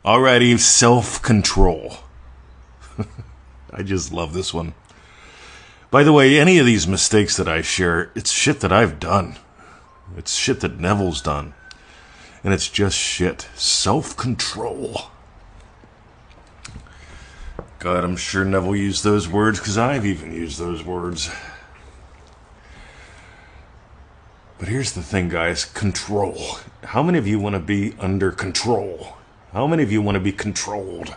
Alrighty, self-control. I just love this one. By the way, any of these mistakes that I share, it's shit that I've done. It's shit that Neville's done. And it's just shit. Self-control. God, I'm sure Neville used those words, because I've even used those words. But here's the thing, guys. Control. How many of you want to be under control? How many of you want to be controlled?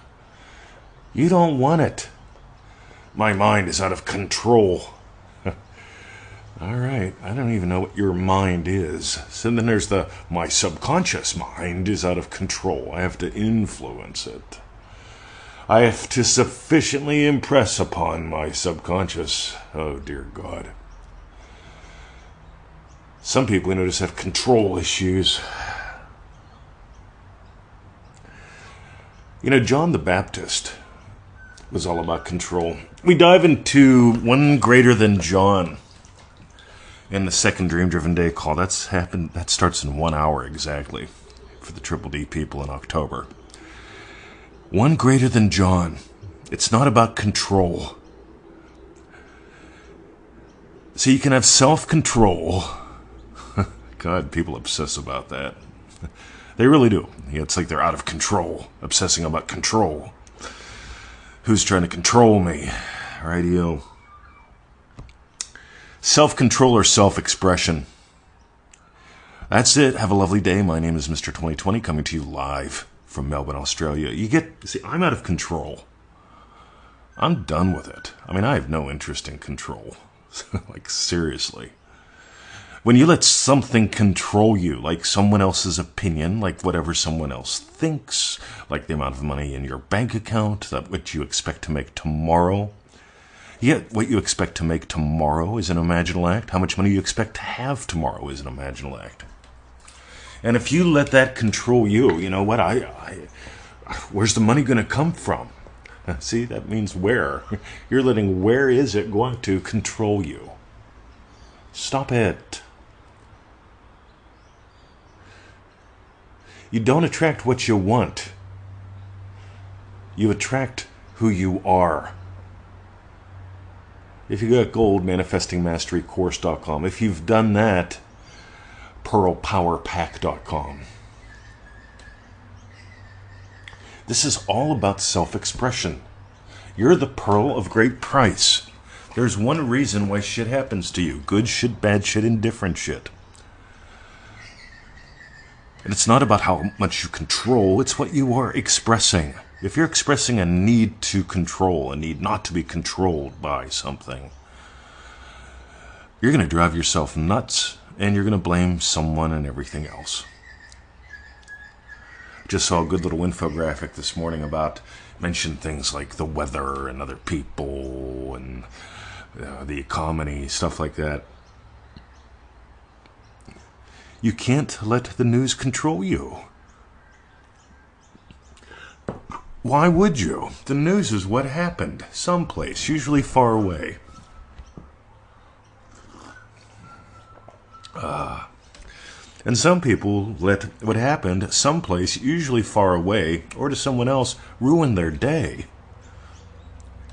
You don't want it. My mind is out of control. Alright, I don't even know what your mind is. So then there's my subconscious mind is out of control. I have to influence it. I have to sufficiently impress upon my subconscious. Oh, dear God. Some people, you know, just have control issues. You know, John the Baptist was all about control. We dive into one greater than John in the second Dream Driven Day call. That starts in 1 hour exactly for the Triple D people in October. One greater than John. It's not about control. So you can have self-control. God, people obsess about that. They really do. It's like they're out of control, obsessing about control. Who's trying to control me? Radio. Self-control or self-expression. That's it. Have a lovely day. My name is Mr. 2020, coming to you live from Melbourne, Australia. See, I'm out of control. I'm done with it. I mean, I have no interest in control. Like, seriously. When you let something control you, like someone else's opinion, like whatever someone else thinks, like the amount of money in your bank account, that what you expect to make tomorrow. Yet what you expect to make tomorrow is an imaginal act. How much money you expect to have tomorrow is an imaginal act. And if you let that control you, you know what? Where's the money going to come from? See, that means where. You're letting where is it going to control you. Stop it. You don't attract what you want. You attract who you are. If you got gold, manifestingmasterycourse.com. If you've done that, pearlpowerpack.com. This is all about self-expression. You're the pearl of great price. There's one reason why shit happens to you. Good shit, bad shit, indifferent shit. And it's not about how much you control, it's what you are expressing. If you're expressing a need to control, a need not to be controlled by something, you're going to drive yourself nuts, and you're going to blame someone and everything else. Just saw a good little infographic this morning about, mentioned things like the weather and other people and the economy, stuff like that. You can't let the news control you. Why would you? The news is what happened someplace, usually far away. And some people let what happened someplace, usually far away, or to someone else, ruin their day.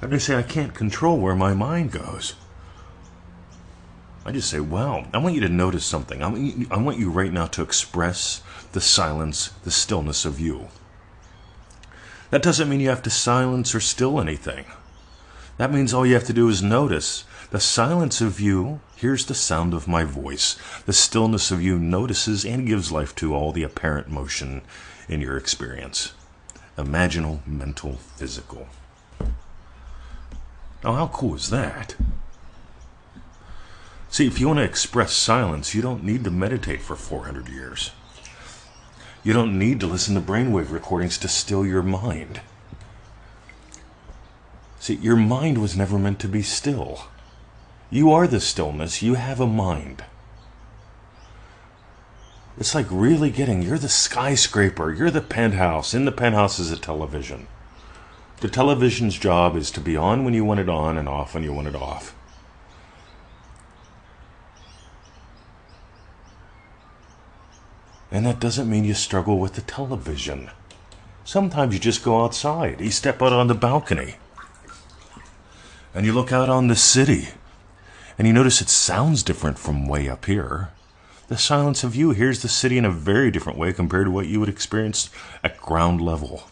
And they say, I can't control where my mind goes. I just say, well, I want you to notice something. I want you right now to express the silence, the stillness of you. That doesn't mean you have to silence or still anything. That means all you have to do is notice. The silence of you hears the sound of my voice. The stillness of you notices and gives life to all the apparent motion in your experience. Imaginal, mental, physical. Now, how cool is that? See, if you want to express silence, you don't need to meditate for 400 years. You don't need to listen to brainwave recordings to still your mind. See, your mind was never meant to be still. You are the stillness. You have a mind. It's like really you're the skyscraper. You're the penthouse. In the penthouse is a television. The television's job is to be on when you want it on and off when you want it off. And that doesn't mean you struggle with the television. Sometimes you just go outside. You step out on the balcony. And you look out on the city. And you notice it sounds different from way up here. The silence of you hears the city in a very different way compared to what you would experience at ground level.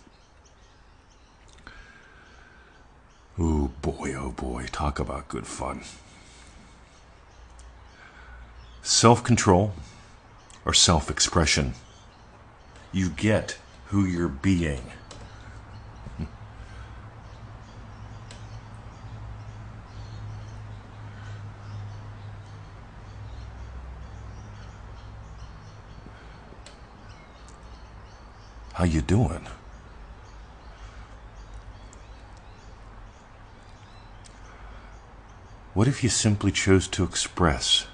Oh boy, talk about good fun. Self-control or self-expression. You get who you're being. How you doing? What if you simply chose to express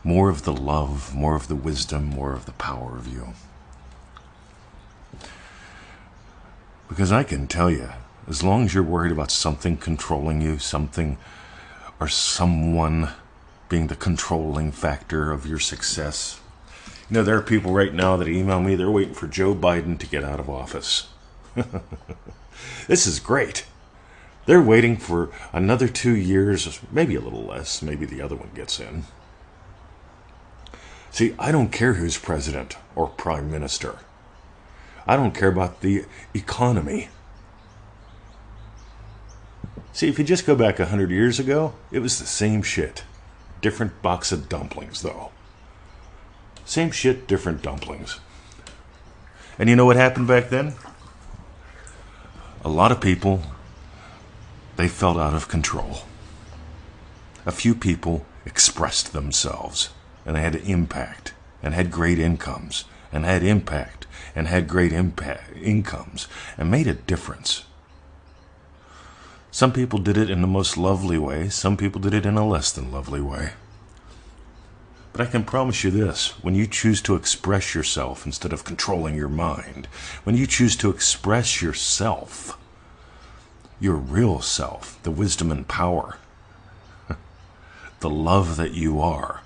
more of the love, more of the wisdom, more of the power of you? Because I can tell you, as long as you're worried about something controlling you, something or someone being the controlling factor of your success. You know, there are people right now that email me, they're waiting for Joe Biden to get out of office. This is great. They're waiting for another 2 years, maybe a little less, maybe the other one gets in. See, I don't care who's president or prime minister. I don't care about the economy. See, if you just go back 100 years ago, it was the same shit. Different box of dumplings, though. Same shit, different dumplings. And you know what happened back then? A lot of people, they felt out of control. A few people expressed themselves, and they had impact, and had great incomes, and had impact, and had great incomes, and made a difference. Some people did it in the most lovely way, some people did it in a less than lovely way. But I can promise you this, when you choose to express yourself instead of controlling your mind, when you choose to express yourself, your real self, the wisdom and power, the love that you are,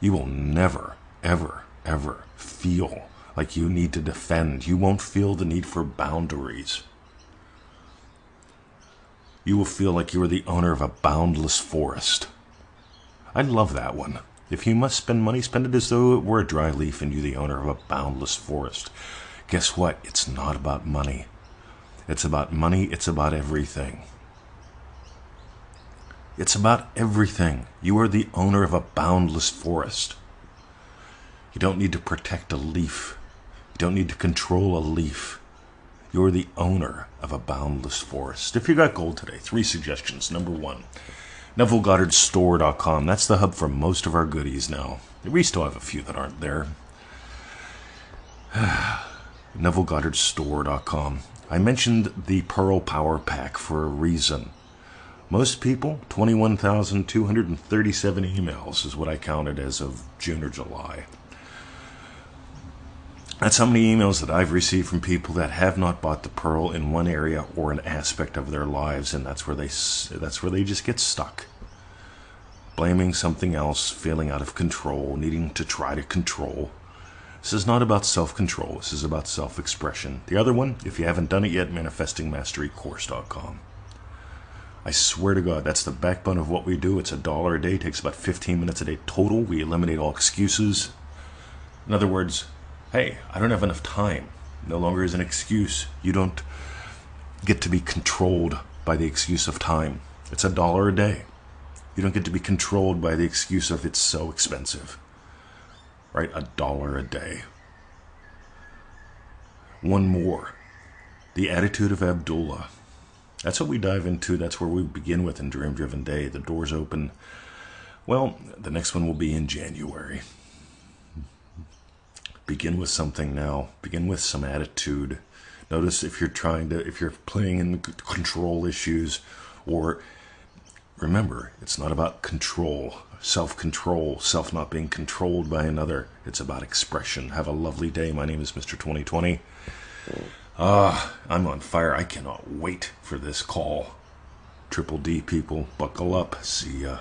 you will never, ever, ever feel like you need to defend. You won't feel the need for boundaries. You will feel like you are the owner of a boundless forest. I love that one. If you must spend money, spend it as though it were a dry leaf and you the owner of a boundless forest. Guess what? It's not about money. It's about money. It's about everything. It's about everything. You are the owner of a boundless forest. You don't need to protect a leaf. You don't need to control a leaf. You're the owner of a boundless forest. If you got gold today, 3 suggestions. Number 1, NevilleGoddardStore.com. That's the hub for most of our goodies now. We still have a few that aren't there. NevilleGoddardStore.com. I mentioned the Pearl Power Pack for a reason. Most people, 21,237 emails is what I counted as of June or July. That's how many emails that I've received from people that have not bought the Pearl in one area or an aspect of their lives, and that's where they just get stuck. Blaming something else, feeling out of control, needing to try to control. This is not about self-control. This is about self-expression. The other one, if you haven't done it yet, ManifestingMasteryCourse.com. I swear to God, that's the backbone of what we do. It's $1 a day. It takes about 15 minutes a day total. We eliminate all excuses. In other words, hey, I don't have enough time. No longer is an excuse. You don't get to be controlled by the excuse of time. It's $1 a day. You don't get to be controlled by the excuse of it's so expensive. Right? $1 a day. One more. The Attitude of Abdullah. That's what we dive into. That's where we begin with in Dream Driven Day. The doors open. Well, the next one will be in January. Begin with something now. Begin with some attitude. Notice if you're playing in control issues, or remember, it's not about control, self-control, self not being controlled by another. It's about expression. Have a lovely day. My name is Mr. 2020. I'm on fire. I cannot wait for this call. Triple D people, buckle up. See ya.